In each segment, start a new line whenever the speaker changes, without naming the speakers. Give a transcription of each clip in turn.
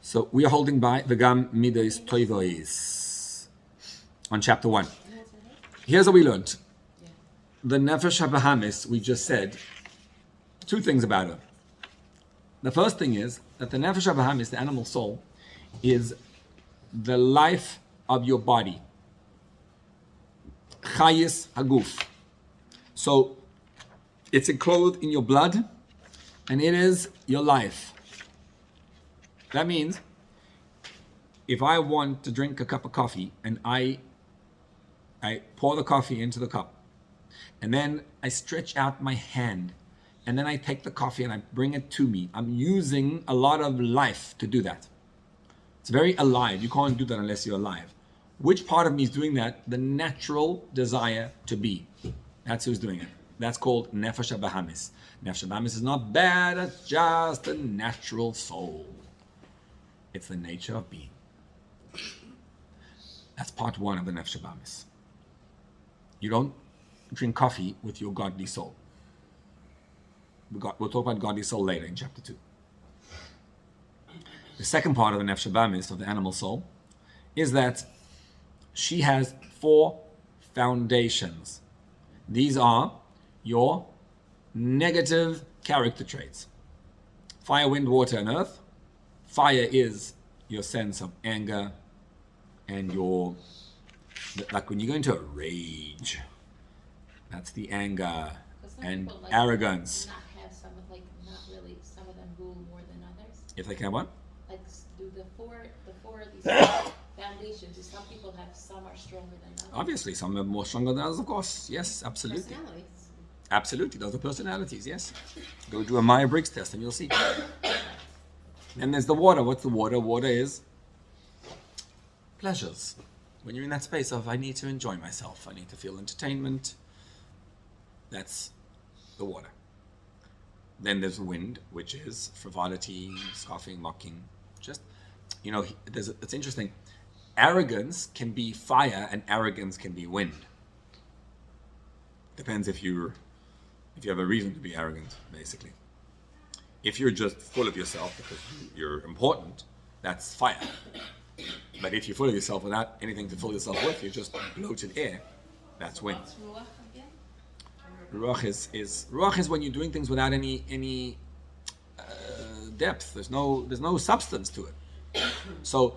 So we are holding by V'gam Midos Toivois on chapter 1. Here's what we learned. The Nefesh HaBahamis, we just said two things about her. The first thing is that the Nefesh HaBahamis, the animal soul, is the life of your body. Chayis Haguf. So it's enclosed in your blood and it is your life. That means if I want to drink a cup of coffee and I pour the coffee into the cup and then I stretch out my hand and then I take the coffee and I bring it to me, I'm using a lot of life to do that. It's very alive. You can't do that unless you're alive. Which part of me is doing that? The natural desire to be. That's who's doing it. That's called Nefesh HaBahamis. Nefesh HaBahamis is not bad, it's just a natural soul. It's the nature of being. That's part one of the Nefesh HaBahamis. You don't drink coffee with your godly soul. We'll talk about godly soul later in chapter 2. The second part of the Nefesh HaBahamis, of the animal soul, is that she has 4 foundations. These are your negative character traits. Fire, wind, water, and earth. Fire is your sense of anger and your, like when you go into a rage, that's the anger and arrogance.
Not have some of some of them rule more than others.
If they can what?
Like do the four of these foundations. Do some people have some are stronger than others?
Obviously, some are more stronger than others, of course. Yes, absolutely.
Personalities.
Absolutely, those are personalities, yes. Go do a Myers-Briggs test and you'll see. Then there's the water. What's the water? Water is pleasures. When you're in that space of, I need to enjoy myself, I need to feel entertainment, that's the water. Then there's wind, which is frivolity, scoffing, mocking. Just, it's interesting. Arrogance can be fire and arrogance can be wind. Depends if you have a reason to be arrogant, basically. If you're just full of yourself because you're important, that's fire. But if you're full of yourself without anything to fill yourself with, you're just bloated air, that's wind.
What's ruach again?
Ruach is when you're doing things without any depth. There's no substance to it. So,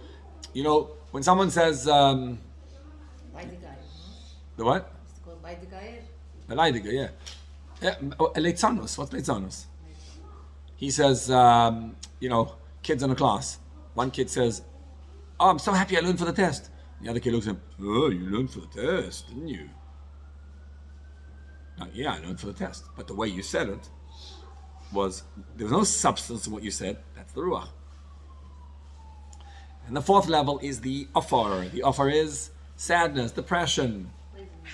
when someone says the what?
It's called Leidigayer.
The Leidiger, yeah. Leitzanus. What's Leitzanus? He says, kids in a class. One kid says, "Oh, I'm so happy I learned for the test." The other kid looks at him, "Oh, you learned for the test, didn't you?" Now, yeah, I learned for the test. But the way you said it was, there was no substance in what you said. That's the Ruach. And the 4th level is the Offer. The Offer is sadness, depression,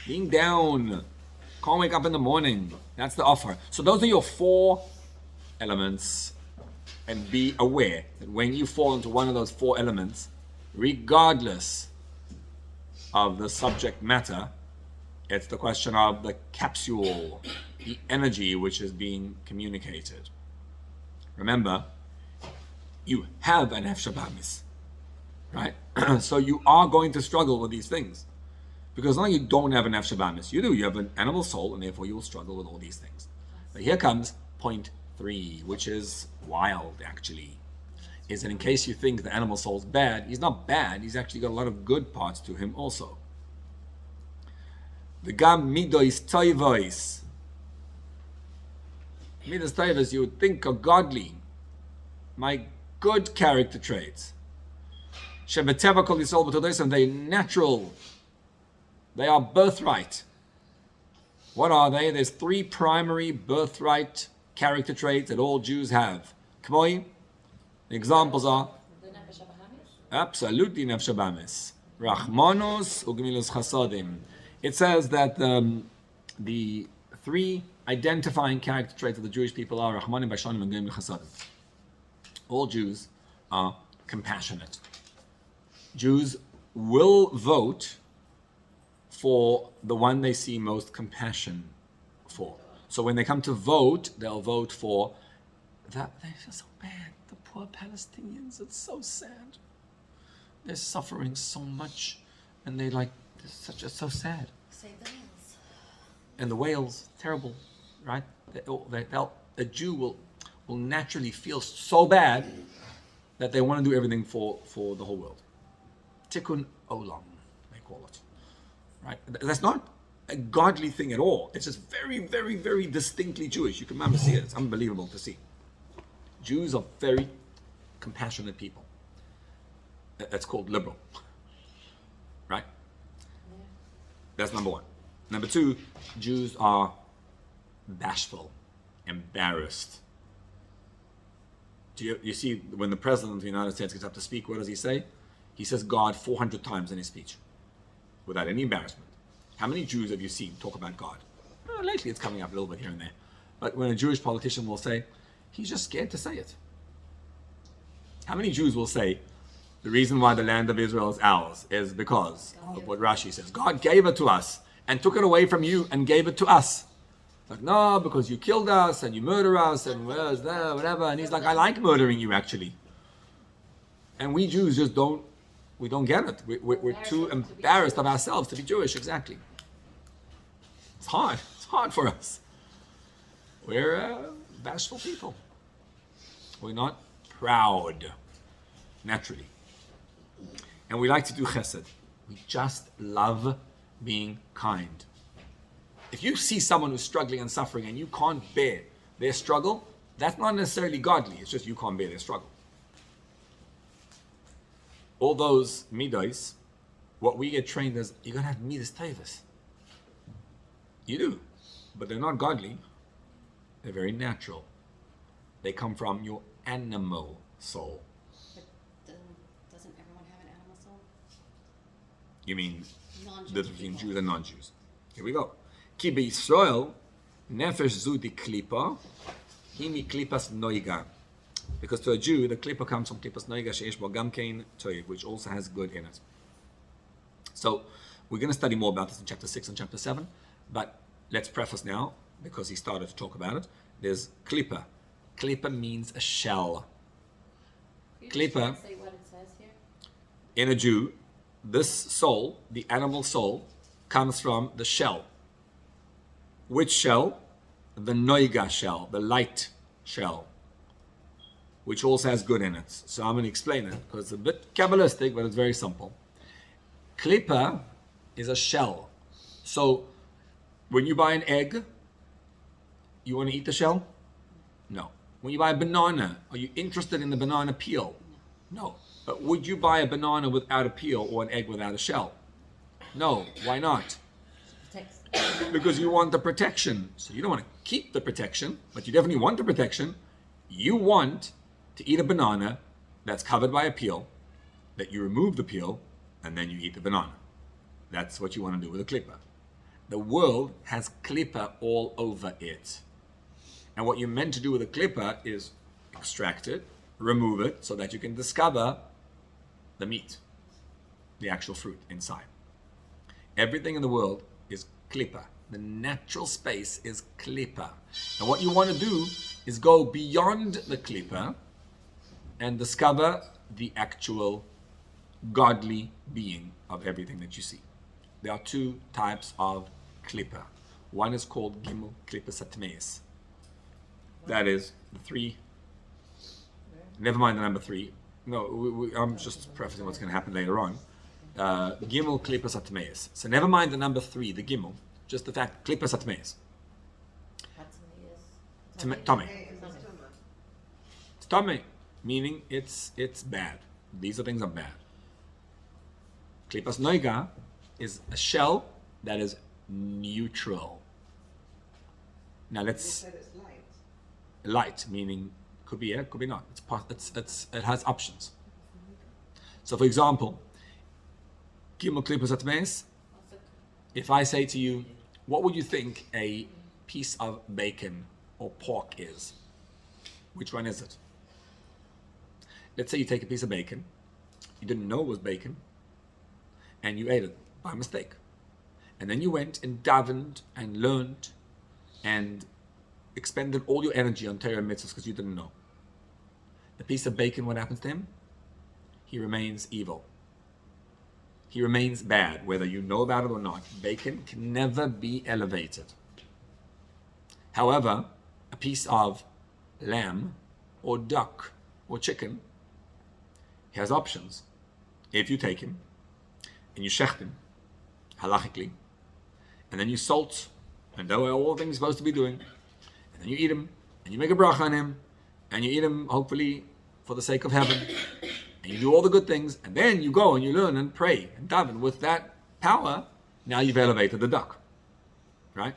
being down, can't wake up in the morning. That's the Offer. So those are your 4 elements. And be aware that when you fall into one of those 4 elements, regardless of the subject matter, it's the question of the capsule, the energy which is being communicated. Remember, you have an Nefesh HaBahamis, right? So you are going to struggle with these things. Because not you don't have an Nefesh HaBahamis, you do. You have an animal soul, and therefore you will struggle with all these things. But here comes point 3, which is wild, actually. Is that in case you think the animal soul's bad, he's not bad. He's actually got a lot of good parts to him also. The gam midos toivos. Midos toivos, you would think are godly. My good character traits. Shebeteva kol yisrael b'todosim, they're natural. They are birthright. What are they? There's 3 primary birthright character traits that all Jews have. K'moi, the examples are
The Nefesh HaBahamis?
absolutely Nefesh HaBahamis. Rachmanos ugemilos chasadim. It says that the 3 identifying character traits of the Jewish people are Rachmanim, Bashanim, and Gemilos Chasadim. All Jews are compassionate. Jews will vote for the one they see most compassion for. So when they come to vote, they'll vote for that. They feel so bad. The poor Palestinians, it's so sad. They're suffering so much, and it's so sad.
Save the whales.
And the whales, terrible, right? A Jew will naturally feel so bad that they want to do everything for the whole world. Tikkun olam, they call it. Right? That's not a godly thing at all. It's just very, very, very distinctly Jewish. You can remember see it. It's unbelievable to see. Jews are very compassionate people. That's called liberal. Right? That's number one. Number two, Jews are bashful, embarrassed. You see, when the President of the United States gets up to speak, what does he say? He says God 400 times in his speech, without any embarrassment. How many Jews have you seen talk about God? Lately it's coming up a little bit here and there. But when a Jewish politician will say, he's just scared to say it. How many Jews will say, the reason why the land of Israel is ours is because of what Rashi says. God gave it to us and took it away from you and gave it to us. Like, no, because you killed us and you murder us and whatever. And he's like, I like murdering you actually. And we Jews just don't get it. We're too embarrassed of ourselves to be Jewish, exactly. It's hard for us. We're bashful people. We're not proud, naturally. And we like to do chesed. We just love being kind. If you see someone who's struggling and suffering and you can't bear their struggle, that's not necessarily godly. It's just you can't bear their struggle. All those midos, what we get trained as, you're going to have midas taivas. You do. But they're not godly. They're very natural. They come from your animal soul.
But doesn't everyone have an animal soul?
You mean
Non-Jewish
the difference between
people.
Jews and non-Jews. Here we go. Ki beYisrael nefesh zu di klipa, hi mi klipas noiga. Because to a Jew, the klipa comes from klipas noiga sheish bo gam kein toiv, which also has good in it. So we're going to study more about this in chapter 6 and chapter 7, but let's preface now, because he started to talk about it. There's klipa. Klipa means a shell.
Can you
Klipa.
just translate what it says here?
In a Jew, this soul, the animal soul, comes from the shell. Which shell? The noiga shell, the light shell, which also has good in it. So I'm going to explain it because it's a bit Kabbalistic, but it's very simple. Klipa is a shell. So when you buy an egg, you want to eat the shell? No. When you buy a banana, are you interested in the banana peel? No. But would you buy a banana without a peel or an egg without a shell? No. Why not? Because you want the protection. So you don't want to keep the protection, but you definitely want the protection. You want to eat a banana that's covered by a peel, that you remove the peel, and then you eat the banana. That's what you want to do with a klippa. The world has klippa all over it. And what you're meant to do with a klippa is extract it, remove it, so that you can discover the meat, the actual fruit inside. Everything in the world is klippa. The natural space is klippa. And what you want to do is go beyond the klippa and discover the actual godly being of everything that you see. There are two types of klippa. One is called gimel klippa satmeis. That is the three. Never mind the number 3. No, I'm just prefacing what's going to happen later on. Gimel klippa satmeis. So never mind the number 3, the gimel. Just the fact klippa satmeis. Tame. It's tame, meaning it's bad. These things are bad. Klippas noiga is a shell that is neutral. Now
You
let's
said it's light.
light, meaning could be could be not. It has options. So for example, gimel klippas satmeis.
Also,
If I say to you, what would you think a piece of bacon or pork is? Which one is it? Let's say you take a piece of bacon, you didn't know it was bacon, and you ate it by mistake. And then you went and davened and learned and expended all your energy on Torah mitzvahs because you didn't know. The a piece of bacon, what happens to him? He remains evil. He remains bad, whether you know about it or not. Bacon can never be elevated. However, a piece of lamb or duck or chicken, he has options. If you take him and you shecht him, halachically, and then you salt and do all the things you're supposed to be doing, and then you eat him, and you make a bracha on him, and you eat him, hopefully, for the sake of heaven, and you do all the good things, and then you go and you learn and pray and daven. With that power, now you've elevated the duck, right?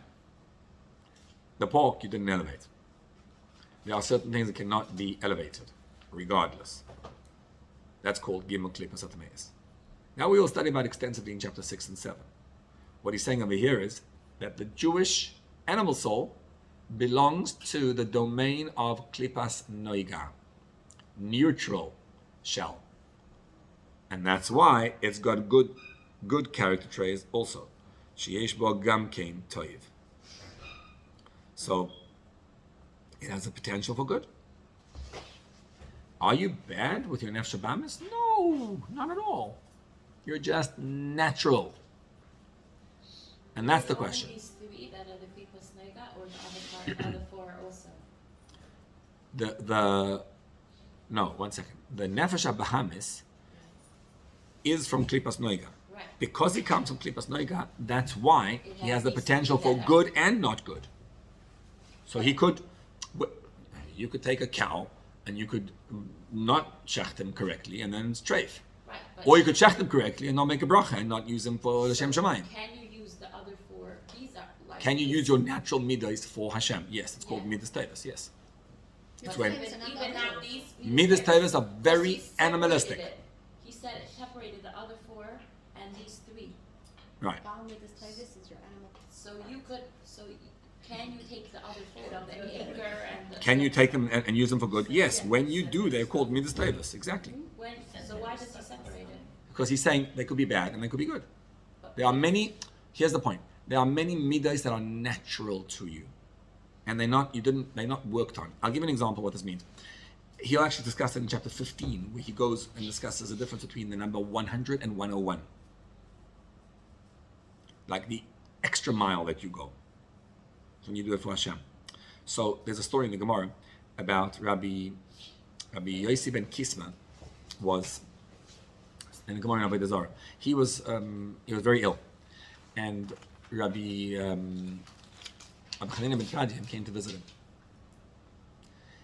The pork you didn't elevate. There are certain things that cannot be elevated, regardless. That's called Gimel Klippas Atameis. Now we will study about extensively in chapter 6 and 7. What he's saying over here is that the Jewish animal soul belongs to the domain of Klippas Noiga, neutral shell. And that's why it's got good character traits also. Sheyesh bo gam kein toiv. So it has a potential for good. Are you bad with your nefesh habahamis? No, not at all. You're just natural. And that's the question.
These three that are the Klippas Noiga, or the other four also?
No, 1 second. The nefesh habahamis is from Klippas Noiga.
Right.
Because he comes from Klippas Noiga, that's why he has the potential for good and not good. So you could take a cow and you could not shecht him correctly and then it's treif.
Right,
Or you could shecht him correctly and not make a bracha and not use him for Hashem Shemayim.
Can you use the other four? These are like.
Can you use your natural midas for Hashem? Yes, it's called midas tevis. Yes, it's
But
when
even now these
midas tevis are very
he separated
animalistic.
it. He said it separated the other four and these three.
Right.
This is your animal.
So can you take the other four, the anger and the...
Can you take them and use them for good? Yes, when you do, they're called midas tevis. Exactly.
So why does he separate it?
Because he's saying they could be bad and they could be good. There are many. Here's the point. There are many midas that are natural to you, and they're not worked on. I'll give you an example of what this means. He'll actually discuss it in chapter 15, where he goes and discusses the difference between the number 100 and 101. Like the extra mile that you go when you do it for Hashem. So there's a story in the Gemara about Rabbi Yossi ben Kisma was in the Gemara in Avodah Zarah. He was very ill, and Rabbi Chanina ben Tradian came to visit him.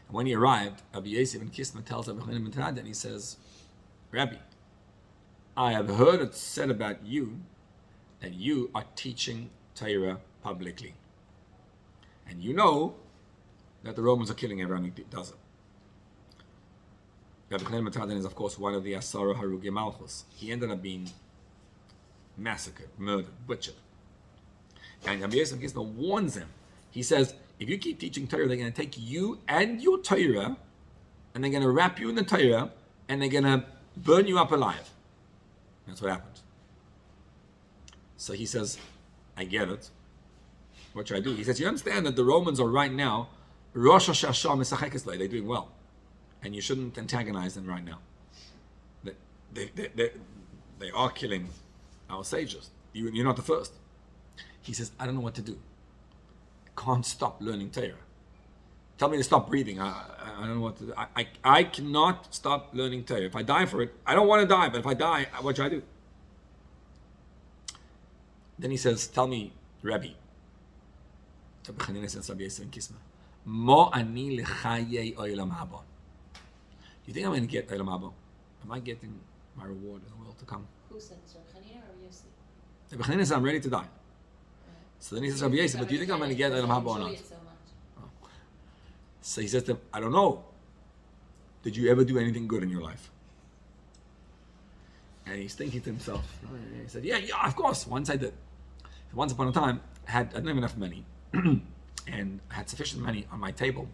And when he arrived, Rabbi Yossi ben Kisma tells Rabbi Chanina ben Tradian, he says, "Rabbi, I have heard it said about you that you are teaching Torah publicly, and you know that the Romans are killing everyone who does it." Rabbi Chanina ben Tradian is, of course, one of the Asara Harugi Malchus. He ended up being massacred, murdered, butchered. And Rabbi Yosef Kisma warns him. He says, if you keep teaching Torah, they're going to take you and your Torah, and they're going to wrap you in the Torah, and they're going to burn you up alive. That's what happened. So he says, I get it. What should I do? He says, you understand that the Romans are right now, Rosh Hashanah Misachekes Lei, they're doing well. And you shouldn't antagonize them right now. They are killing our sages. You're not the first. He says, I don't know what to do. I can't stop learning Torah. Tell me to stop breathing. I don't know what to do. I cannot stop learning Torah. If I die for it, I don't want to die, but if I die, what should I do? Then he says, tell me, Rabbi. Rabbi Chanina says, Rabbi Yosef ben Kisma, Mo ani l'chayei olam haba. You think I'm going to get olam haba? Am I getting my reward in the world to come?
Who said this, Rabbi Chanina or Yossi?
Rabbi Chanina says, I'm ready to die. So then he says, Rabbi Yosef, but do you think I'm going to get olam haba or not? So he says to him, I don't know. Did you ever do anything good in your life? And he's thinking to himself. He said, yeah, of course. Once I did. Once upon a time, I didn't have enough money. And I had sufficient money on my table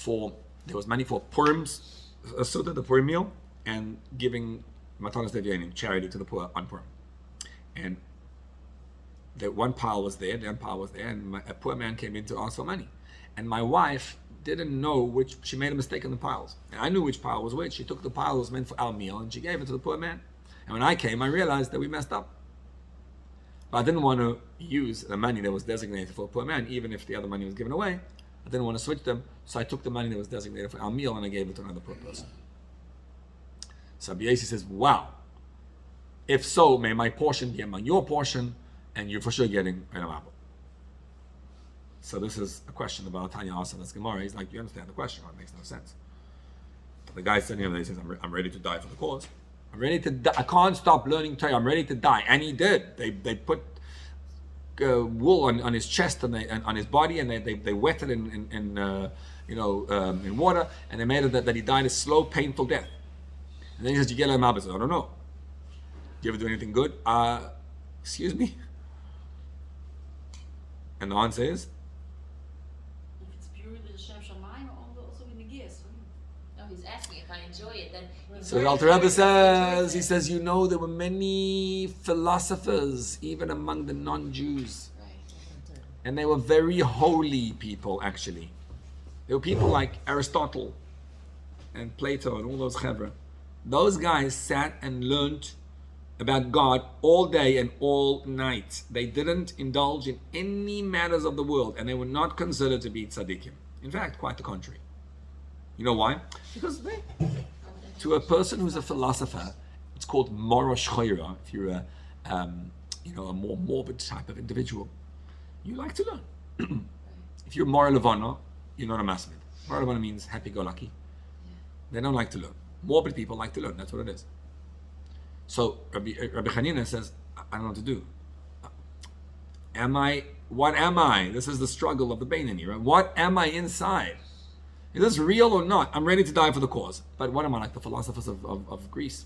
there was money for Purim's Suda, the Purim meal, and giving Matanas Devyanim, charity to the poor on Purim. And the one pile was there, and a poor man came in to ask for money. And my wife didn't know which, she made a mistake in the piles. And I knew which pile was which. She took the pile that was meant for our meal and she gave it to the poor man. And when I came, I realized that we messed up. But I didn't want to use the money that was designated for a poor man, even if the other money was given away. I didn't want to switch them, so I took the money that was designated for our meal and I gave it to another poor person. So Rabbi Yossi says, wow, if so, may my portion be among your portion, and you're for sure getting an apple. So this is a question about Tanya asked in this Gemara. He's like, do you understand the question? It makes no sense. The guy sitting here, he says, I'm ready to die for the cause. I'm ready to die. I can't stop learning Torah. I'm ready to die. And he did. They put wool on his chest and on his body, and they wet it in water, and they made it that he died a slow, painful death. And then he says, "You get him up." I said, "I don't know. Do you ever do anything good?" Excuse me. And the answer is,
if it's purely Shem Shamayim, or also in the gears.
No, he's asking if I enjoy it. Then.
so the Alter Rebbe says, he says, you know, there were many philosophers even among the non-Jews.
Right.
And they were very holy people, actually. There were people like Aristotle and Plato and all those chevra. Those guys sat and learned about God all day and all night. They didn't indulge in any matters of the world, and they were not considered to be tzaddikim. In fact, quite the contrary. You know why? Because to a person who's a philosopher, it's called morosh choira. If you're a more morbid type of individual, you like to learn. If you're mora levana, you're not a masmid. Mora levana means happy-go-lucky. They don't like to learn. Morbid people like to learn. That's what it is. So Rabbi Hanina says, I don't know what to do. What am I? This is the struggle of the Beinani, right? What am I inside? Is this real or not? I'm ready to die for the cause. But what am I, like the philosophers of Greece?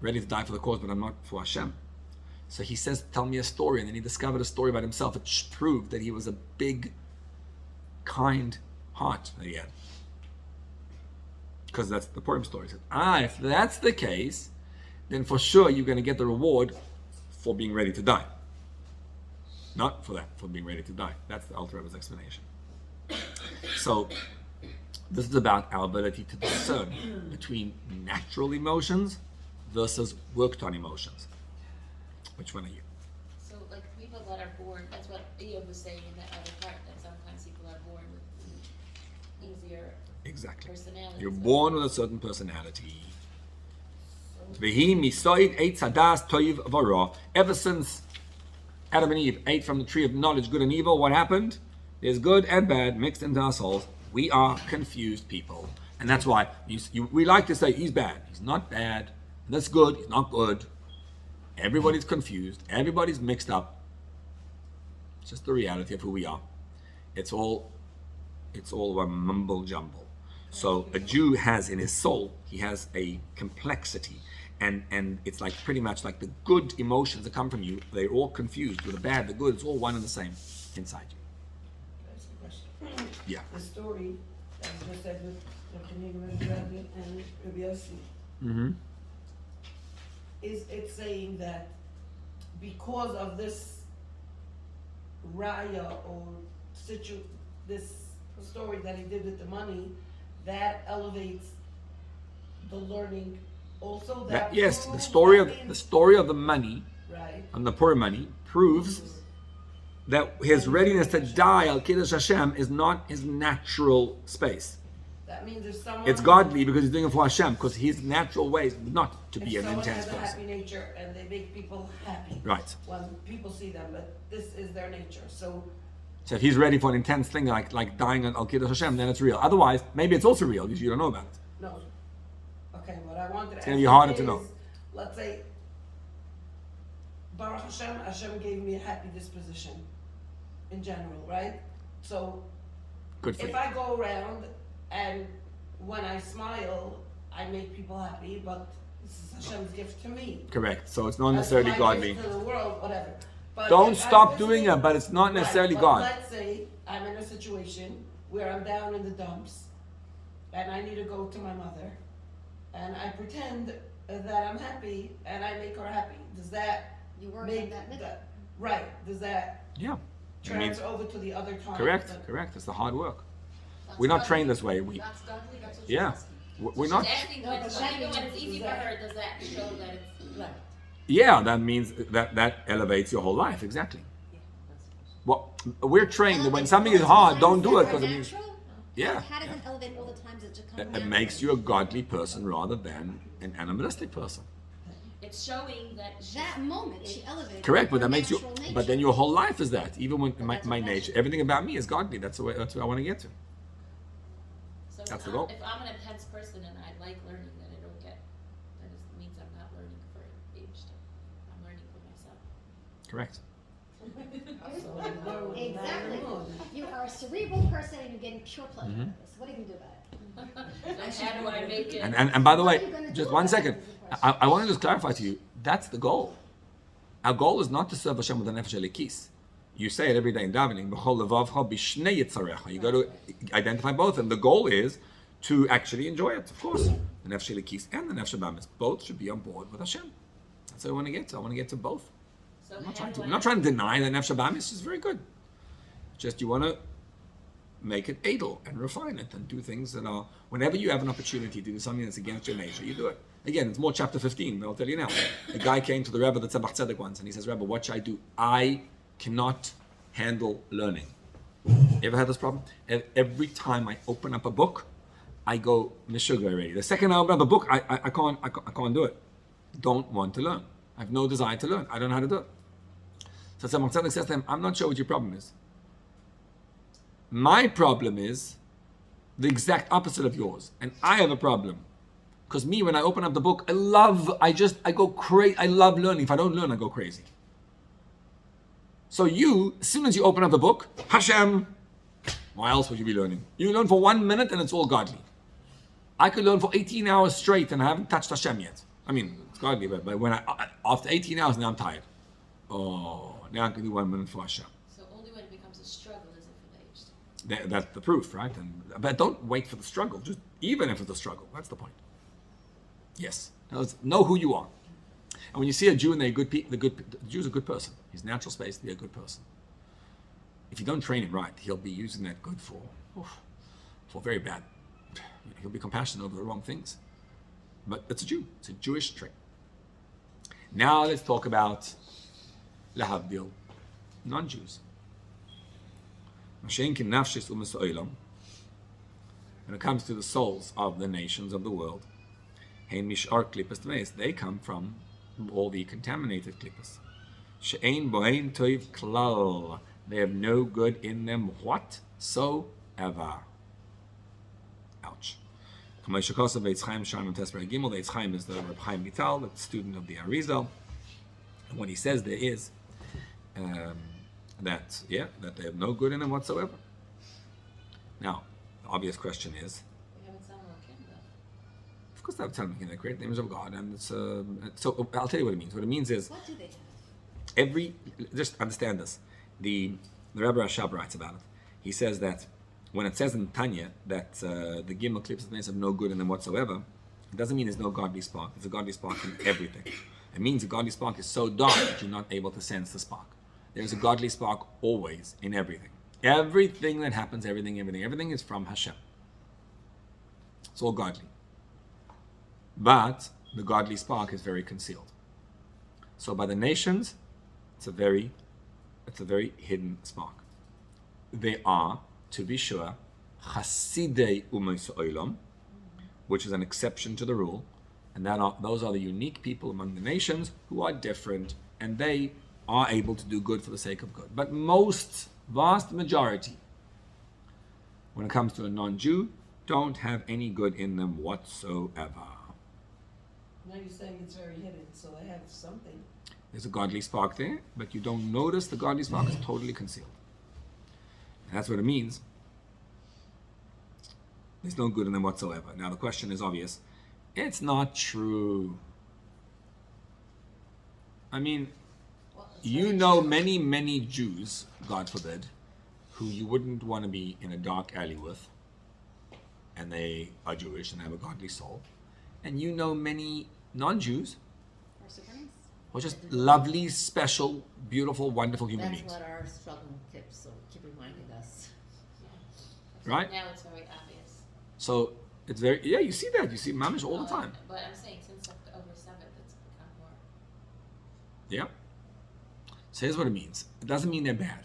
Ready to die for the cause, but I'm not for Hashem. So he says, tell me a story. And then he discovered a story about himself. It proved that he was a big, kind heart that he had. Because that's the Purim story. He said, if that's the case, then for sure you're going to get the reward for being ready to die. Not for that, for being ready to die. That's the Alter Rebbe's explanation. So, this is about our ability to discern between natural emotions versus worked on emotions. Which one are you?
So, like people that are born, that's what Eob was saying in that other part, that sometimes people are born with easier
Exactly.
personalities.
You're born with a certain personality. Ever since Adam and Eve ate from the tree of knowledge, good and evil, what happened? There's good and bad mixed into our souls. We are confused people. And that's why we like to say, he's bad. He's not bad. That's good. He's not good. Everybody's confused. Everybody's mixed up. It's just the reality of who we are. It's all a mumble jumble. So a Jew has in his soul, he has a complexity. And it's like pretty much like the good emotions that come from you, they're all confused with the bad, the good, it's all one and the same inside you.
That's the question.
Yeah.
The story that was just said with Rabbi and Rabbi Yossi,
Mm-hmm.
is it saying that because of this raya or this story that he did with the money, that elevates the learning also?
Yes, the
proves
story
that
of
means-
the money
right.
and the poor money proves that his readiness to die al kiddush Hashem is not his natural space.
That means if someone
It's godly because he's doing it for Hashem, because his natural way is not to be
if
an
someone
intense
has a happy
person.
nature and they make people happy
Right.
when people see them, but this is their nature. So
So if he's ready for an intense thing like dying on al kiddush Hashem, then it's real. Otherwise, maybe it's also real because you don't know about it.
no. Okay, what I wanted to ask
gonna be harder
is,
to know.
let's say, Baruch Hashem, Hashem gave me a happy disposition in general, right? So
Good for
if
you.
I go around and when I smile, I make people happy, but this is Hashem's gift to me.
Correct. So it's not
That's
necessarily
my
godly.
gift to the world, whatever. But
Don't
if
stop
I'm
doing
visiting-
it, but it's not necessarily
Right,
God.
but let's say I'm in a situation where I'm down in the dumps and I need to go to my mother and I pretend that I'm happy and I make her happy. Does that
You work
make
on that mitzvah.
right? Does that
Yeah. It means
transfer over to the other time?
correct. It's the hard work. We're not trained this way.
That's godly, that's what
Yeah.
she's asking.
We're not.
She's asking,
No,
when,
but
even
that
when it's
means
easy for
that-
her, does that show that it's
Right.
Yeah, that means that elevates your whole life. Exactly. Well, we're trained that when something is hard, don't do it because it means. Yeah.
How does it elevate all the times it just comes
It makes you a godly person rather than an animalistic person.
it's showing that she's,
That moment she elevated.
Correct, but
her
that makes you.
natural nature.
But then your whole life is that. Even when my
that's
my
what
nature, everything about me is godly. That's the way. That's what I want to get to.
so
That's
if,
the goal.
if I'm an intense person and I like learning, then I don't get, then it means I'm not learning for age stuff. I'm learning for myself.
Correct.
So I learn with
Exactly.
my own.
You are a cerebral person and you're getting pure pleasure out of this. What are you gonna do about it?
So how do I make it?
And by the
What are
way,
you gonna
just
do
one
about
second.
it is the question.
I want to just clarify to you. That's the goal. Our goal is not to serve Hashem with an nefesh elikis. You say it every day in davening. B'chol levavcha b'shnei yitzarecha. You got to identify both, and the goal is to actually enjoy it. Of course, the nefesh elikis and the nefesh bamis both should be on board with Hashem. That's what I want to get to. I want to get to both.
So
I'm
how
not trying
do
to.
I-
I'm not trying to deny that nefesh bamis is very good. Just you want to make it edel and refine it and do things that are. Whenever you have an opportunity to do something that's against your nature, you do it. Again, it's more chapter 15, but I'll tell you now. A guy came to the Rebbe, the Tzemach Tzedek once, and he says, Rebbe, what should I do? I cannot handle learning. You ever had this problem? Every time I open up a book, I go mishuga already. The second I open up a book, I can't do it. Don't want to learn. I have no desire to learn. I don't know how to do it. So Tzemach Tzedek says to him, I'm not sure what your problem is. My problem is the exact opposite of yours. And I have a problem. Because me, when I open up the book, I go crazy. I love learning. If I don't learn, I go crazy. So you, as soon as you open up the book, Hashem, why else would you be learning? You learn for 1 minute and it's all godly. I could learn for 18 hours straight and I haven't touched Hashem yet. I mean, it's godly, but when after 18 hours, now I'm tired. Oh, now I can do 1 minute for Hashem.
So only when it becomes a struggle is it for the age stuff.
That's the proof, right? But don't wait for the struggle. Just even if it's a struggle, that's the point. Yes, know who you are. And when you see a Jew and they're the Jew's a good person. His natural space, they're a good person. If you don't train him right, he'll be using that good for very bad. He'll be compassionate over the wrong things. But it's a Jew. It's a Jewish trait. Now let's talk about lahavdil, non-Jews. When it comes to the souls of the nations of the world, they come from all the contaminated klippas. They have no good in them whatsoever. Ouch. The Eitz Chaim is the Reb Chaim Vital, the student of the Arizal. And what he says there is that they have no good in them whatsoever. Now, the obvious question is,
We haven't someone like him though.
of course, they're telling me they create the image of God, and it's so. I'll tell you what it means. What it means is
What do they have?
just understand this. The Rebbe Rashab writes about it. He says that when it says in Tanya that the Gimel clips have no good in them whatsoever, it doesn't mean there's no godly spark. There's a godly spark in everything. It means a godly spark is so dark that you're not able to sense the spark. There's a godly spark always in everything. Everything that happens, everything is from Hashem. It's all godly. But the godly spark is very concealed. So by the nations, it's a very hidden spark. They are, to be sure, Chasidei Umeis Olam, which is an exception to the rule, and those are the unique people among the nations who are different, and they are able to do good for the sake of good. But vast majority, when it comes to a non-Jew, don't have any good in them whatsoever.
Now you're saying it's very hidden, so they have something.
There's a godly spark there, but you don't notice the godly spark is totally concealed. And that's what it means. There's no good in them whatsoever. Now the question is obvious. It's not true. I mean, you know many, many Jews, God forbid, who you wouldn't want to be in a dark alley with, and they are Jewish and have a godly soul. And you know many non-Jews
Or super nice?
who are just lovely, special, beautiful, wonderful human
That's
beings.
what our struggle tips, so keep reminding us.
Right?
Now it's very obvious.
So it's very, yeah, you see that. You see mamish all the
No,
time.
But I'm saying since over 7, it's become more.
Yeah. So here's what it means. It doesn't mean they're bad.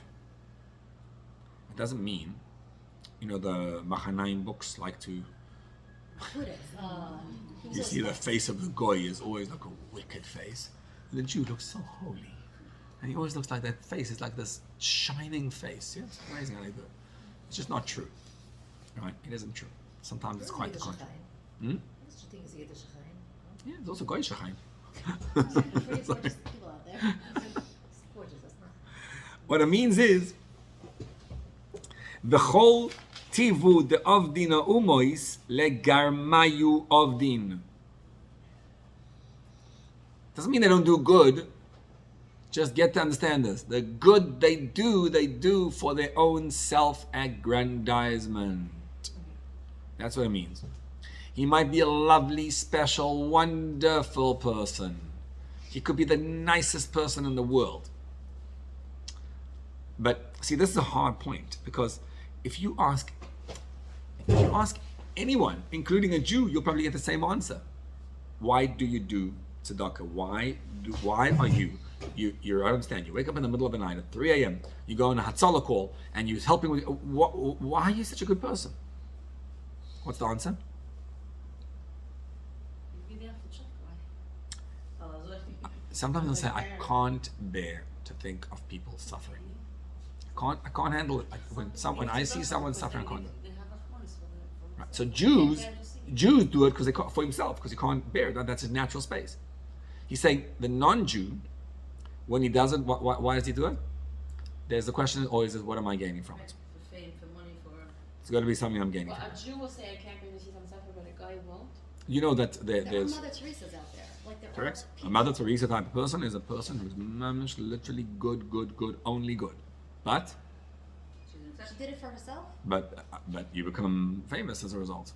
It doesn't mean, the Machanaim books like to,
Buddhist.
you see the face of the goy is always like a wicked face. And the Jew looks so holy. And he always looks like that face is like this shining face. Yeah, it's amazing how they do it. It's just not true. Right? It isn't true. Sometimes it's quite the contrary. Yeah, there's also goy shachayim.
Pretty gorgeous people out there. Gorgeous, isn't it?
What it means is, B'chol tivu de avdina umois legarmayu avdin. Doesn't mean they don't do good. Just get to understand this. The good they do for their own self-aggrandizement. That's what it means. He might be a lovely, special, wonderful person. He could be the nicest person in the world. But see, this is a hard point, because if you ask anyone, including a Jew, you'll probably get the same answer. Why do you do tzedakah? Why are you understand, you wake up in the middle of the night at 3 a.m., you go on a Hatzalah call, and you're helping with, why are you such a good person? What's the answer?
You'd be there for check, right?
Sometimes they'll say, I can't bear to think of people suffering. I can't handle it. When I see someone suffering, I can't do it.
They have a bonus for the.
Right. So Jews do it for himself, because he can't bear it. That's his natural space. He's saying the non-Jew, when he does it, why does he do it? There's the question always is, what am I gaining from it?
For fame, for money, for.
It's got to be something I'm gaining
Well,
from
a
it.
Jew will say, I can't bear to see someone suffer, but a guy won't.
You know that
There are
there's
Mother Teresa's out there. Like there
correct.
Are
A
people.
Mother Teresa type of person is a person who's mamish, literally good, only good. But
She did it for herself.
you become famous as a result.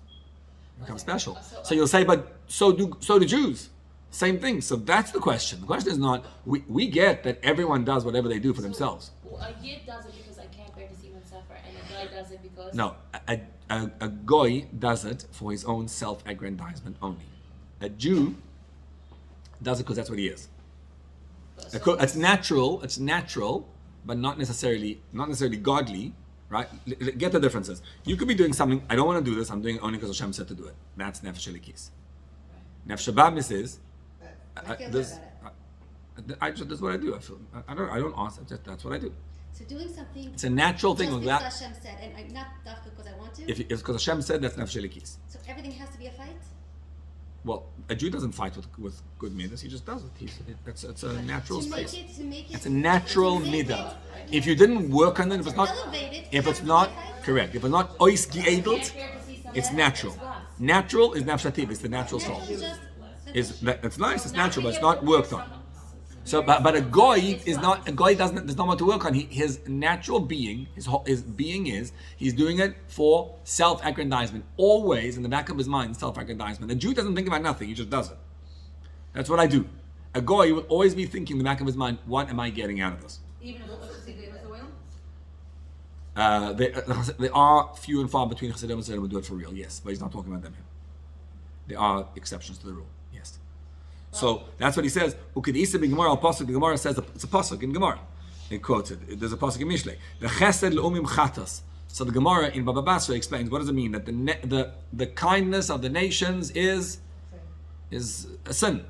You become special.
So,
So you'll say, but so do Jews. Same thing. So that's the question. The question is not, we get that everyone does whatever they do for themselves.
Well, a yid does it because I can't bear to see one suffer, and a guy does it because.
No, a goy does it for his own self-aggrandizement only. A Jew does it because that's what he is.
So,
It's natural, but not necessarily godly, right? Get the differences. You could be doing something, I don't want to do this, I'm doing it only because Hashem said to do it. That's Nefesh Elikis. Nefesh Hababnis is,
I feel
this,
good about it.
this is what I do. I don't ask, that's what I do.
So doing something.
It's a natural thing.
Just
Like
because
that.
Hashem said, and I'm not dafka because I want to.
If it's because Hashem said, that's Nefesh Elikis.
So everything has to be a fight.
Well, a Jew doesn't fight with good midas, he just does it. It's a natural
To make
space.
it,
It's a natural
to make
midah.
it,
If you didn't work on it, if it's not,
elevate it,
if
it
it's
has
not
to be a fight.
correct, if it's not ois ge'edelt,
can't bear to see someone
it's
suffer,
natural.
it's lost.
Natural is nafshativ, it's the natural soul.
Natural is just.
It's nice, it's natural, but it's not worked on. So, but a goy is not, a goy there's not much to work on. His natural being, his being is, he's doing it for self-aggrandizement. Always in the back of his mind, self-aggrandizement. A Jew doesn't think about nothing, he just does it. That's what I do. A goy will always be thinking in the back of his mind, what am I getting out of this?
Even if it's the oil?
There are few and far between Chassidim and Chassidim who do it for real, yes, but he's not talking about them here. There are exceptions to the rule, yes. So that's what he says. Ukidisa b'Gemara al pasuk. The Gemara says it's a pasuk in Gemara. It quotes it. There's a pasuk in Mishlei. The chesed le'umim chatas. So the Gemara in Baba Basra explains what does it mean that the kindness of the nations is a sin.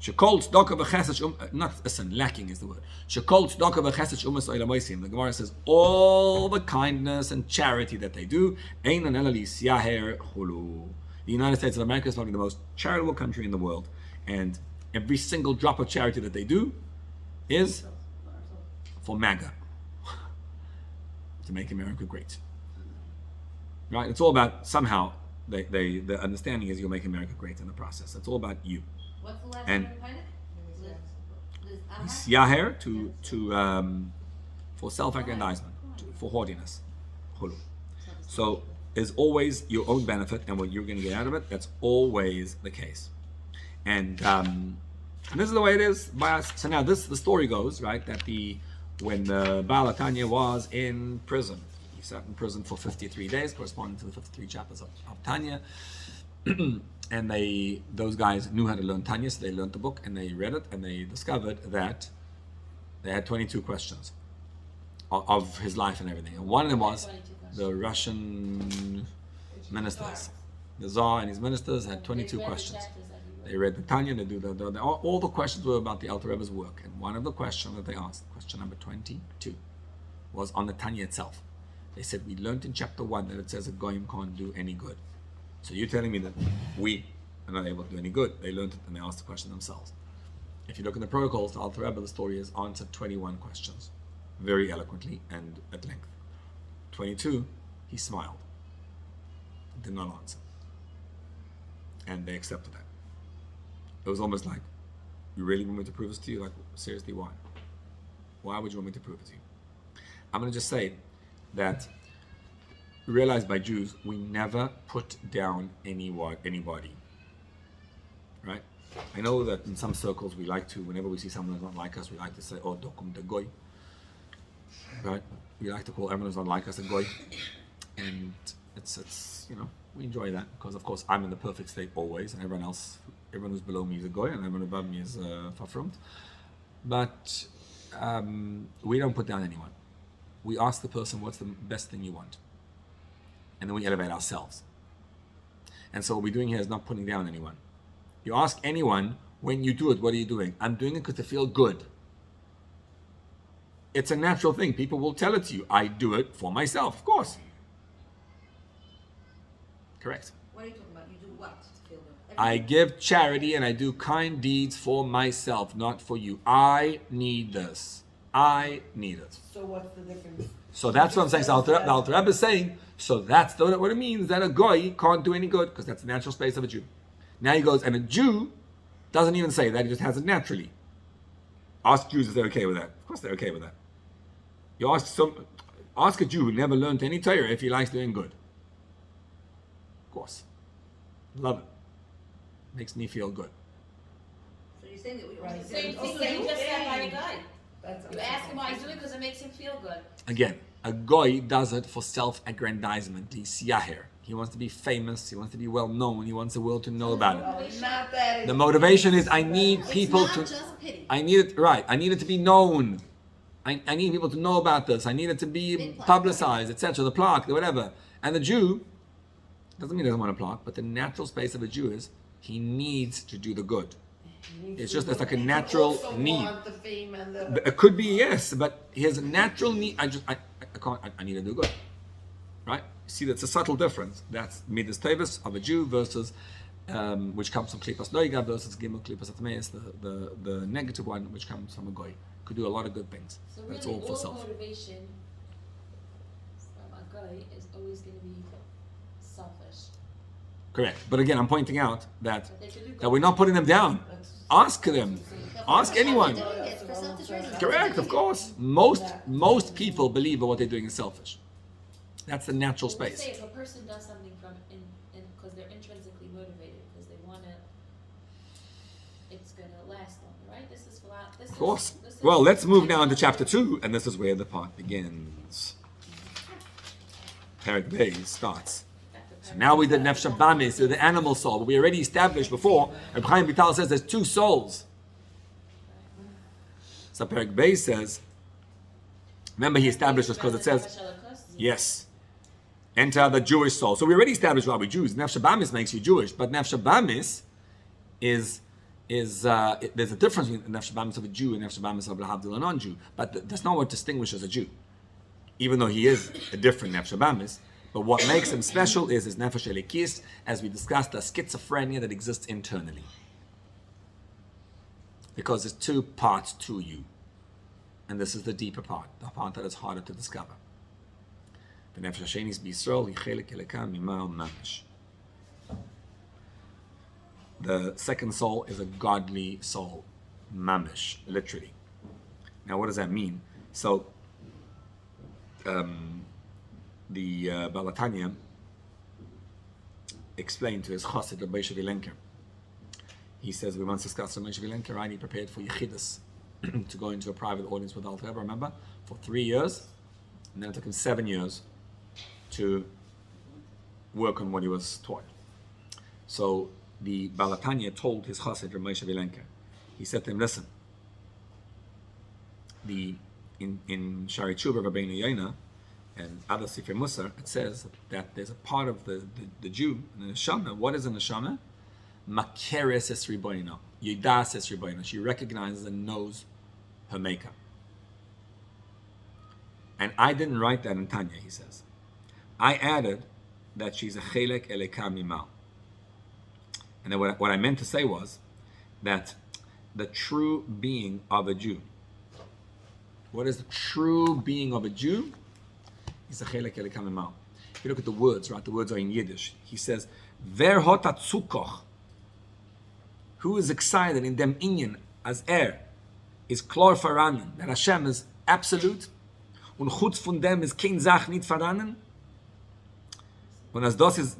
Shekol tzedakah v'chesed not a sin, lacking is the word. Shekol tzedakah v'chesed umas oilamoisim. The Gemara says all the kindness and charity that they do einan ela lisyaher chulu. The United States of America is probably the most charitable country in the world, and every single drop of charity that they do is for MAGA, to make America great. Right? It's all about somehow the understanding is you'll make America great in the process. It's all about you.
What's the last
And-
name of the pilot? Liz
Yaher for self-aggrandizement, for haughtiness. Chulu. So is always your own benefit and what you're going to get out of it. That's always the case. And this is the way it is by us. So now the story goes, right, that when Baal Tanya was in prison, he sat in prison for 53 days, corresponding to the 53 chapters of Tanya. And those guys knew how to learn Tanya, so they learned the book and they read it, and they discovered that they had 22 questions of his life and everything. And one of them was
22 questions.
the Russian ministers. The Tsar and his ministers had 22
They read the
questions.
chapters that he wrote.
They read the Tanya, they do all the questions were about the Alter Rebbe's work. And one of the questions that they asked, question number 22, was on the Tanya itself. They said, we learned in chapter 1 that it says a goyim can't do any good. So you're telling me that we are not able to do any good. They learned it and they asked the question themselves. If you look in the protocols, the Alter Rebbe, the story is answered 21 questions, very eloquently and at length. 22, he smiled, did not answer. And they accepted that. It was almost like, you really want me to prove this to you? Like, seriously, why? Why would you want me to prove it to you? I'm going to just say that we realize by Jews, we never put down anybody. Right? I know that in some circles we like to, whenever we see someone who's not like us, we like to say, oh, dokum de goy. Right? We like to call everyone who's not like us a goy. And it's we enjoy that because, of course, I'm in the perfect state always, and everyone who's below me is a goy, and everyone above me is verfromd. But we don't put down anyone. We ask the person, what's the best thing you want? And then we elevate ourselves. And so what we're doing here is not putting down anyone. You ask anyone, when you do it, what are you doing? I'm doing it because I feel good. It's a natural thing. People will tell it to you. I do it for myself, of course. Correct.
What are you talking about? You do what to feel good?
I give charity and I do kind deeds for myself, not for you. I need this. I need it.
So what's the difference?
So that's what I'm saying. So the Alter Rebbe is saying, so that's what it means, that a goy can't do any good, because that's the natural space of a Jew. Now he goes, and a Jew doesn't even say that, he just has it naturally. Ask Jews if they're okay with that. Of course they're okay with that. You ask a Jew who never learned any Torah if he likes doing good. Of course. Love it. Makes me feel good.
So you're saying that we
Right.
Same
also
thing that you
do
just said by
anything.
the guy.
That's
You ask him why he's doing it because it makes him feel good.
Again, a goy does it for self-aggrandizement. He's yaher. He wants to be famous. He wants to be well known. He wants the world to know about it.
Oh, not that.
The motivation is, I need people
It's not
to.
just pity.
I need it right. I need it to be known. I need people to know about this. I need it to be
Big plaque.
publicized, etc. The plaque, the whatever. And the Jew doesn't mean he doesn't want a plaque, but the natural space of a Jew is he needs to do the good. It's just it's like a natural
also
need.
Want the fame and the...
It could be yes, but he has a natural need. I can't. I need to do good, right? See, that's a subtle difference. That's midas tevis of a Jew versus, which comes from klipas noiga versus gimel klipas atmeis, the negative one, which comes from a goy. Could do a lot of good things.
So
But it's
really,
all for self.
motivation from a guy is always going to be selfish.
Correct. But again, I'm pointing out that
But they could do
that
good.
we're not putting them down. Ask them. Ask anyone.
Doing it for self-determination.
Correct, of course. Most people believe that what they're doing is selfish. That's the natural
Well, we
space.
say if a person does something because they're intrinsically motivated, because they want to, it's going to last longer, right? This is for that.
Of course. Well, let's move now into chapter 2, and this is where the part begins. Perek Bey starts. So now we did Nefesh Bamis, so the animal soul. But we already established before, Reb Chaim Vital says there's two souls. So Perek Bey says, remember he established this because it says, yes, enter the Jewish soul. So we already established why we're Jews. Nefesh Bamis makes you Jewish, but Nefesh Bamis is there's a difference between Nefesh Bamis of a Jew and Nefesh Bamis of a non-Jew. But that's not what distinguishes a Jew, even though he is a different Nefesh Bamis. But what makes him special is his Nefesh Elikis, as we discussed, the schizophrenia that exists internally. Because there's two parts to you. And this is the deeper part, the part that is harder to discover. The Nefesh Hasheni is B'Yisrael, Yichelek Eleka Mima'al Mamish. The second soul is a godly soul, Mamish, literally. Now what does that mean? So, the Balatanya explained to his chassid, Rabbi Moshe Vilenker. He says, we once discussed Rabbi Moshe Vilenker, right? He prepared for Yechidus to go into a private audience with Alter Rebbe, remember? For 3 years. And then it took him 7 years to work on what he was taught. So the Balatanya told his chassid, Rav Moshe Vilenka, he said to him, listen, in Shari Tshuva Rabbeinu Yonah and other Sifrei Musar, it says that there's a part of the Jew, the neshama. What is a neshama? Makeres es riboino, yidas es riboino. She recognizes and knows her maker. And I didn't write that in Tanya, he says. I added that she's a chelek eleka mimal. And then what I meant to say was that the true being of a Jew. What is the true being of a Jew? He's a chelek eleka mimal. If you look at the words, right? The words are in Yiddish. He says, "Ver hot atzukoch." Who is excited in dem inyan as is klar veranen that Hashem is absolute und chutz von dem is kein Sach nicht veranen. When as das is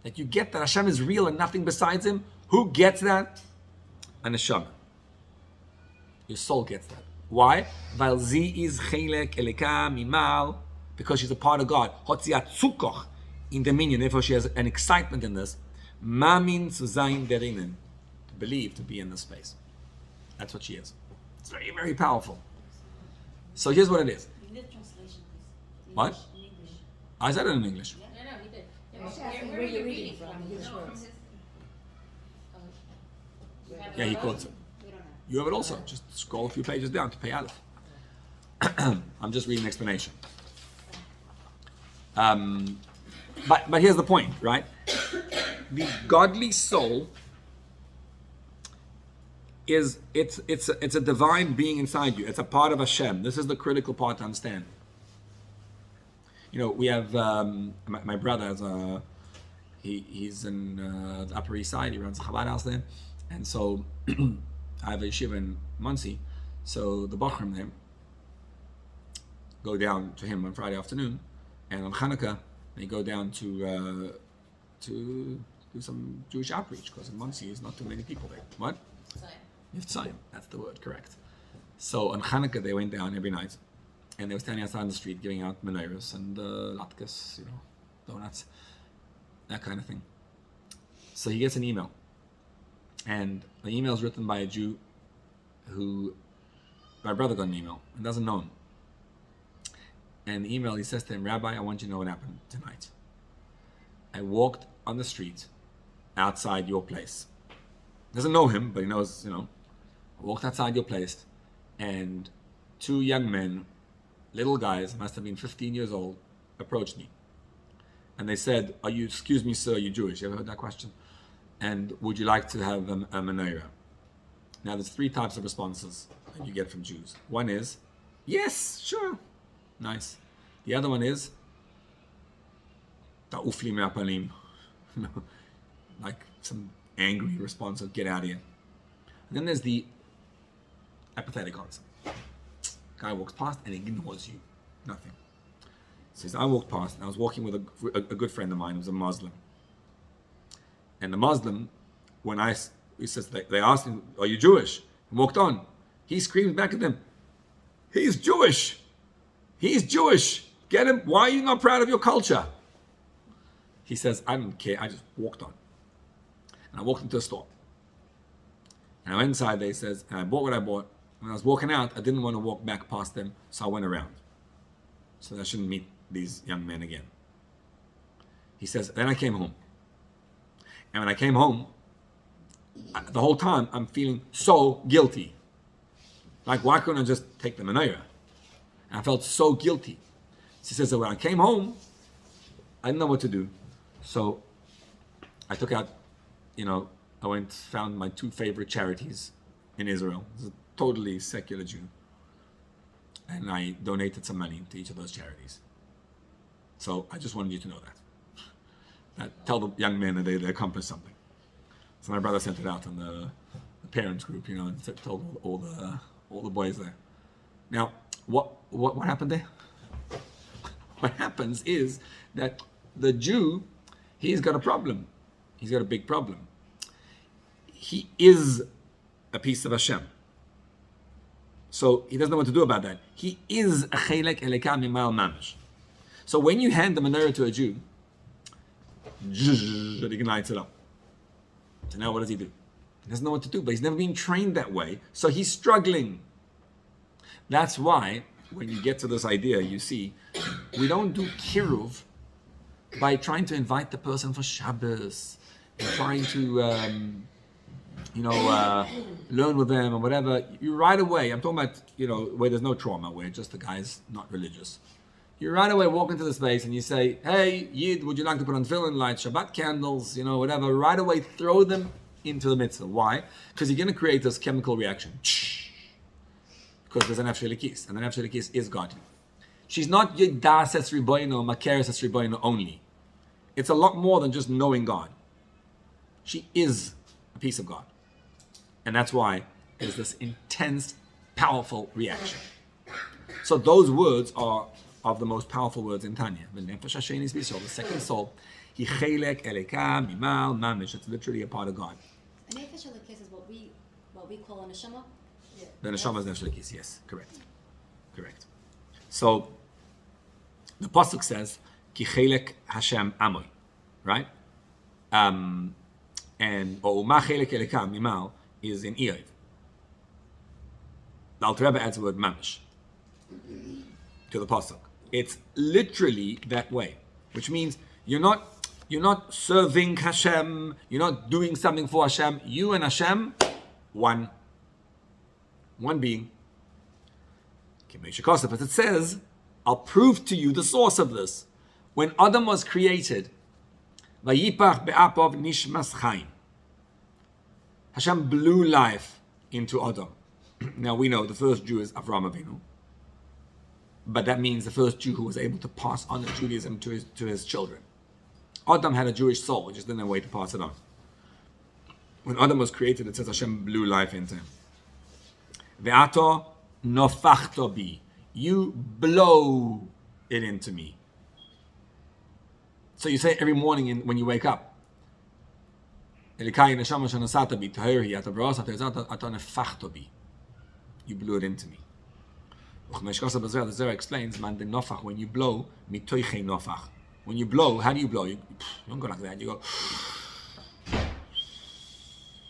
that you get that Hashem is real and nothing besides Him. Who gets that? A neshama. Your soul gets that. Why? Weil sie is chelek eleka mimal, because she's a part of God. Hot sie atzukoch in the minyan. Therefore, she has an excitement in this. Mamin zu sein derinnen, to believe, to be in this space. That's what she is. It's very, very powerful. So here's what it is.
You need translation, please.
What?
In English.
I said it in English.
No, he did.
Where are you reading from? His
No,
words.
You have
Yeah, he
it?
quotes it.
We don't know.
You have it also. Just scroll a few pages down to pay Aleph. I'm just reading an explanation. But here's the point, right? The godly soul is it's a divine being inside you. It's a part of Hashem. This is the critical part to understand. You know, we have my brother has he's in the Upper East Side. He runs a Chabad house there, and so I have a yeshiva in Monsey. So the Bachrim there go down to him on Friday afternoon, and on Hanukkah they go down to do some Jewish outreach, because in Monsey there's not too many people there. What?
Sorry.
Yitzayim, that's the word, correct. So on Hanukkah they went down every night, and they were standing outside on the street giving out menorahs and latkes, donuts, that kind of thing. So he gets an email, and the email is written by a Jew who, my brother got an email and doesn't know him. And the email, he says to him, Rabbi, I want you to know what happened tonight. I walked on the street outside your place. Doesn't know him, but he knows, I walked outside your place, and two young men, little guys, must have been 15 years old, approached me. And they said, excuse me, sir, are you Jewish? You ever heard that question? And would you like to have a menorah? Now, there's three types of responses that you get from Jews. One is, yes, sure, nice. The other one is, ta'uf li me'apalim, like some angry response of get out of here. And then there's the apathetic answer. Guy walks past and ignores you. Nothing. Says, I walked past and I was walking with a good friend of mine who was a Muslim. And the Muslim, he says, they asked him, are you Jewish? And walked on. He screams back at them, he's Jewish. He's Jewish. Get him. Why are you not proud of your culture? He says, I don't care. I just walked on. And I walked into a store. And I went inside there, he says, and I bought what I bought. When I was walking out, I didn't want to walk back past them, so I went around. So that I shouldn't meet these young men again. He says, then I came home. And when I came home, the whole time I'm feeling so guilty. Like, why couldn't I just take the menorah? And I felt so guilty. She says that when I came home, I didn't know what to do. So I took out, I went, found my two favorite charities in Israel. It's a totally secular Jew. And I donated some money to each of those charities. So I just wanted you to know that. Tell the young men that they accomplished something. So my brother sent it out in the parents group, and told all the boys there. Now, what happened there? What happens is that the Jew, he's got a problem. He's got a big problem. He is a piece of Hashem. So he doesn't know what to do about that. He is a chelek eleka mimal mamish. So when you hand the menorah to a Jew, he can light it up. So now what does he do? He doesn't know what to do, but he's never been trained that way, so he's struggling. That's why, when you get to this idea, you see, we don't do kiruv by trying to invite the person for Shabbos, and trying to, learn with them or whatever. You right away, I'm talking about, where there's no trauma, where just the guy's not religious. You right away walk into the space and you say, hey, Yid, would you like to put on tefillin, light Shabbat candles, whatever. Right away, throw them into the mitzvah. Why? Because you're going to create this chemical reaction. Because there's an nefesh elikis, and the nefesh elikis is God. She's not Yedas es Ribono, Makeres es Ribono only. It's a lot more than just knowing God. She is a piece of God. And that's why there's this intense, powerful reaction. So those words are of the most powerful words in Tanya. The second soul, it's literally a part of God.
And nefesh elikis is what we call a neshama.
Yeah.
The neshama is nefesh elikis. Yes, correct. So the pasuk says, "Ki chelek Hashem amoy," right? And ma chelek eleka mimal is in Eiv. The Alter Rebbe adds the word mamish to the pasuk. It's literally that way, which means you're not serving Hashem, you're not doing something for Hashem. You and Hashem, one being. But it says, I'll prove to you the source of this. When Adam was created, Vayipach be'apov nishmas chaim. Hashem blew life into Adam. Now we know the first Jew is Avraham Avinu. But that means the first Jew who was able to pass on the Judaism to his children. Adam had a Jewish soul, just didn't have a way to pass it on. When Adam was created, it says Hashem blew life into him. Ve'ato nofachto bi. You blow it into me. So you say every morning when you wake up, you blew it into me. The Zohar explains, man, the nofach, when you blow, mitoiche nofach. When you blow, how do you blow? You don't go like that.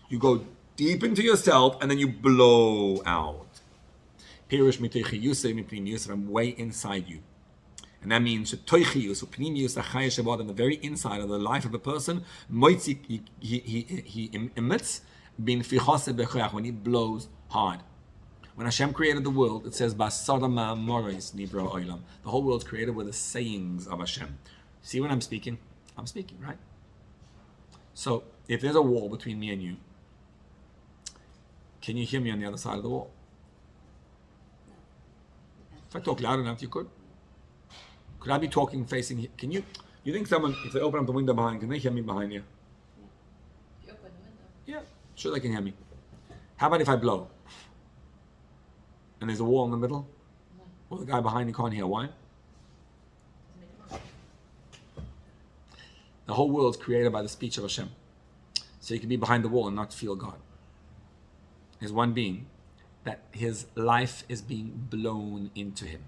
You go deep into yourself and then you blow out. Pirush mitoiche yusei mipnim yusei, from way inside you. And that means toichius, upnimius, achayes shabbat, on the very inside of the life of a person, he emits bin fichose bechoach, when he blows hard. When Hashem created the world, it says, Basarama Moris Nibra Oilam. The whole world's created with the sayings of Hashem. See when I'm speaking? I'm speaking, right? So, if there's a wall between me and you, can you hear me on the other side of the wall? If I talk loud enough, you could. Could I be talking facing? Can you think someone, if they open up the window behind, can they hear me behind you?
You open the window.
Yeah, sure they can hear me. How about if I blow? And there's a wall in the middle?
No.
Well, the guy behind you can't hear. Why?
Doesn't make a noise.
The whole world's created by the speech of Hashem. So you can be behind the wall and not feel God. There's one being that his life is being blown into him.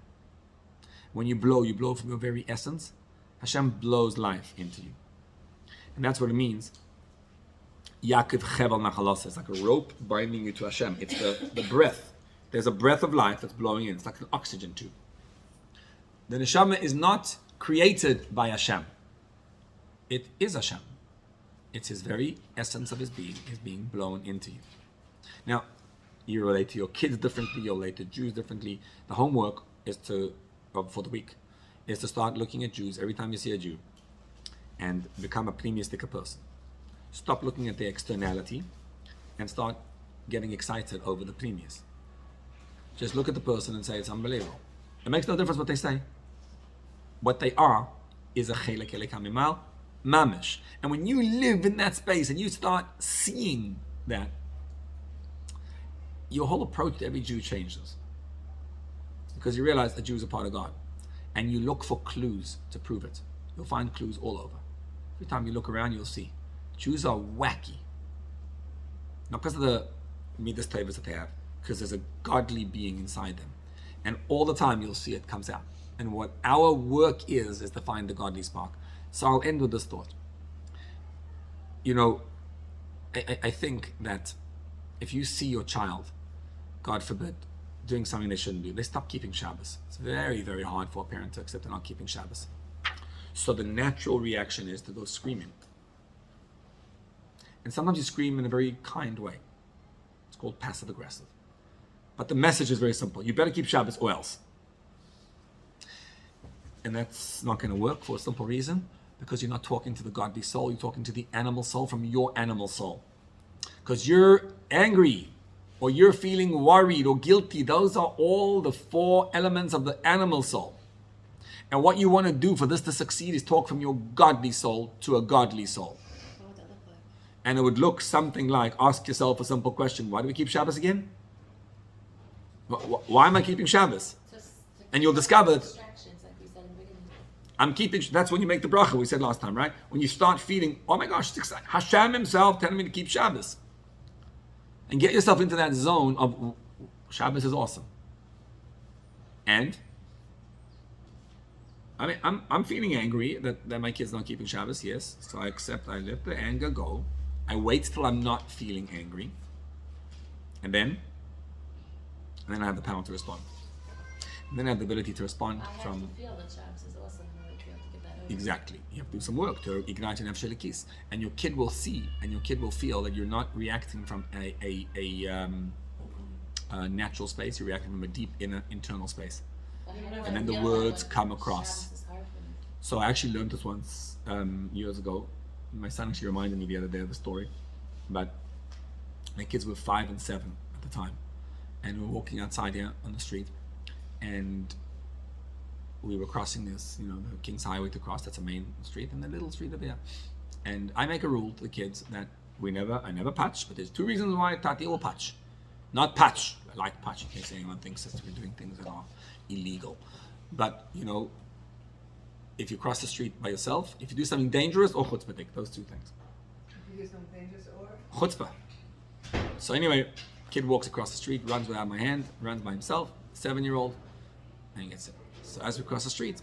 When you blow from your very essence. Hashem blows life into you. And that's what it means. Yaakov Chevel Nachalos. It's like a rope binding you to Hashem. It's the breath. There's a breath of life that's blowing in. It's like an oxygen tube. The neshama is not created by Hashem. It is Hashem. It's his very essence of his being is being blown into you. Now, you relate to your kids differently, you relate to Jews differently. The homework is for the week, is to start looking at Jews every time you see a Jew and become a pneumistic person. Stop looking at the externality and start getting excited over the pneumius. Just look at the person and say it's unbelievable. It makes no difference what they say. What they are is a chelek elek hamimal mamish. And when you live in that space and you start seeing that, your whole approach to every Jew changes. Because you realize that Jews are part of God. And you look for clues to prove it. You'll find clues all over. Every time you look around, you'll see. Jews are wacky. Not because of the midas tevas that they have, because there's a godly being inside them. And all the time you'll see it comes out. And what our work is to find the godly spark. So I'll end with this thought. You know, I think that if you see your child, God forbid, doing something they shouldn't do, they stop keeping Shabbos. It's very, very hard for a parent to accept they're not keeping Shabbos. So the natural reaction is to go screaming. And sometimes you scream in a very kind way. It's called passive aggressive. But the message is very simple. You better keep Shabbos or else. And that's not going to work for a simple reason, because you're not talking to the godly soul, you're talking to the animal soul from your animal soul. Because you're angry, or you're feeling worried or guilty. Those are all the 4 elements of the animal soul. And what you want to do for this to succeed is talk from your godly soul to a godly soul.
What would that look like?
And it would look something like, ask yourself a simple question. Why do we keep Shabbos again? Why am I keeping Shabbos? And you'll discover that
Distractions, like we said in the beginning.
I'm keeping, that's when you make the bracha, we said last time, right? When you start feeling, oh my gosh, Hashem himself telling me to keep Shabbos. And get yourself into that zone of Shabbos is awesome. And I mean, I'm feeling angry that my kid's not keeping Shabbos, yes. So I accept, I let the anger go. I wait till I'm not feeling angry. And then I have the power to respond. And then I have the ability to respond
I have
from...
to feel that Shabbos is awesome in order to be able to get that over.
Exactly. You have to do some work to ignite your nefesh elokis, and your kid will see, and your kid will feel that you're not reacting from a natural space. You're reacting from a deep inner internal space.
But how do
And
I
then the
feel
words
when
come across.
Shabbos is hard for me?
So I actually learned this once years ago. My son actually reminded me the other day of the story. But my kids were 5 and 7 at the time, and we were walking outside here on the street, and we were crossing this, the King's Highway to cross. That's a main street, and the little street over here. And I make a rule to the kids that I never patch, but there's 2 reasons why Tati will patch. Not patch, I like patch in case anyone thinks that we're doing things that are illegal. But, if you cross the street by yourself, if you do something dangerous, or chutzpah, those 2 things.
If you do something dangerous or?
Chutzpah. So anyway, kid walks across the street, runs without my hand, runs by himself, 7-year-old, and he gets it. So as we cross the street,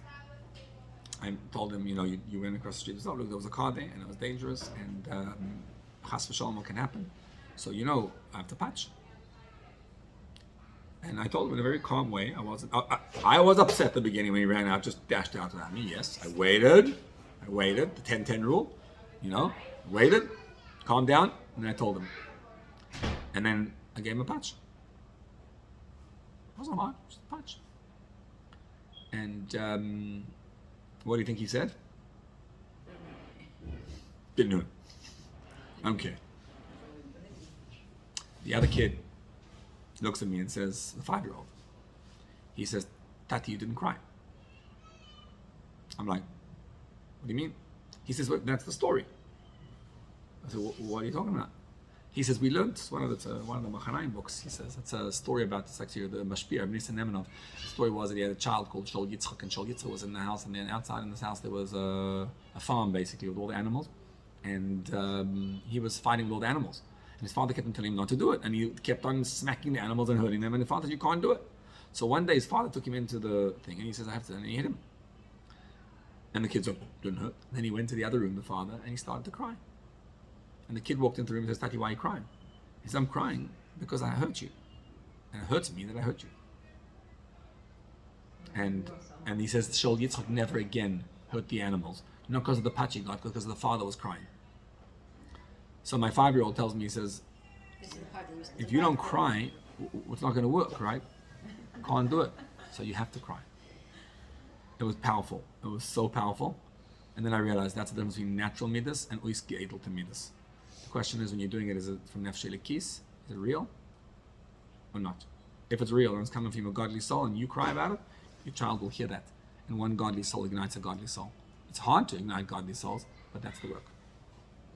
I told him, you went across the street yourself. Look, there was a car there, and it was dangerous, and chas v'shalom, what can happen? So I have to patch. And I told him in a very calm way. I was upset at the beginning when he ran out, just dashed out without me. Yes, I waited, the 10-10 rule, waited, calmed down, and then I told him. And then I gave him a patch. It wasn't hard, just a patch. And what do you think he said? Didn't do it. Okay. The other kid looks at me and says, the 5-year-old, he says, Tati, you didn't cry. I'm like, what do you mean? He says, well, that's the story. I said, what are you talking about? He says, we learned one of the Machanaim books. He says, it's a story about, it's actually the Mashpir, Ibn Nemenov. The story was that he had a child called Shol Yitzchak, and Shol Yitzchak was in the house, and then outside in this house there was a farm basically with all the animals, and he was fighting with all the animals. And his father kept on telling him not to do it, and he kept on smacking the animals and hurting them, and the father said, you can't do it. So one day his father took him into the thing, and he says, I have to, and he hit him. And the kid said, didn't hurt. Then he went to the other room, the father, and he started to cry. And the kid walked into the room and says, Tati, why are you crying? He says, I'm crying because I hurt you. And it hurts me that I hurt you. And he says, Shol Yitzchak never again hurt the animals. Not because of the patch he got, because the father was crying. So my 5-year-old tells me, he says, if you don't cry, it's not going to work, right? Can't do it. So you have to cry. It was powerful. It was so powerful. And then I realized that's the difference between natural midas and ois ge'edelte midas. The question is, when you're doing it, is it from nefesh elokis? Is it real or not? If it's real and it's coming from a godly soul and you cry about it, your child will hear that. And one godly soul ignites a godly soul. It's hard to ignite godly souls, but that's the work.